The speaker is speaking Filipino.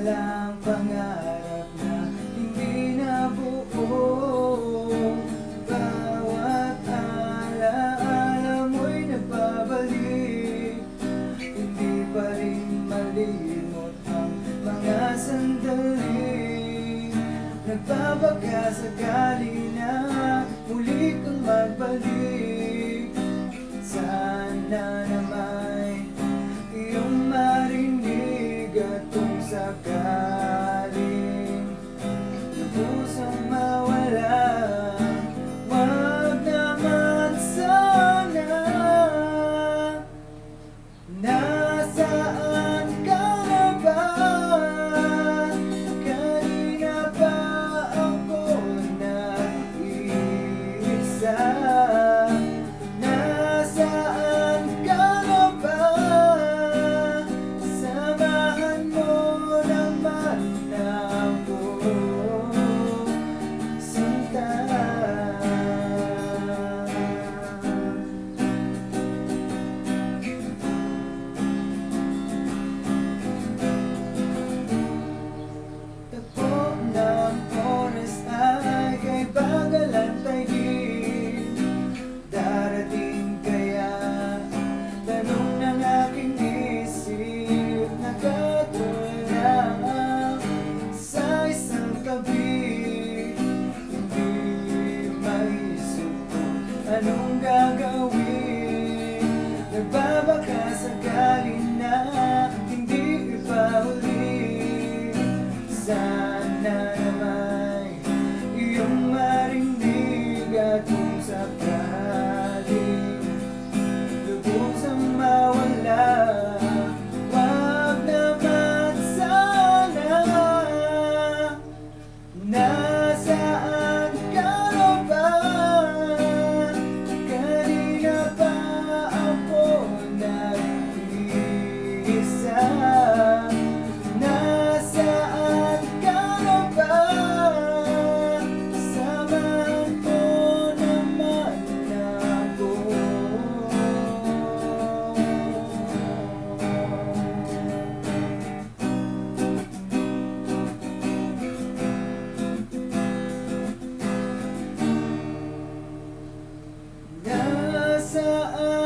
walang pangarap na hindi nabuo. Bawat alaala mo'y nagbabalik, hindi pa rin malimot ang mga sandali. Nagbabaka sakali na muli kang magbalik. Sana na may iyong marinig at kung sakaling lubusang mawala, wag naman sana. Nasaan ka na ba? Kanina pa ako nag-iisa. Nasaan ka na ba? Samahan mo naman ako, sinta. Takbo ng oras ay kay bagalantay-in. Darating kaya tanong ng aking isip, nakatulala sa isang tabi. Hindi maisip ko anong gagawin. Nagbabaka sakali na hindi ipaulit. Sana na may iyong marinig at kung sakaling lubusang mawala, wag naman sana. Nasaan ka na ba? Kanina pa ako nag-iisa. Nasaan ka na ba? Samahan mo naman ako. Nasaan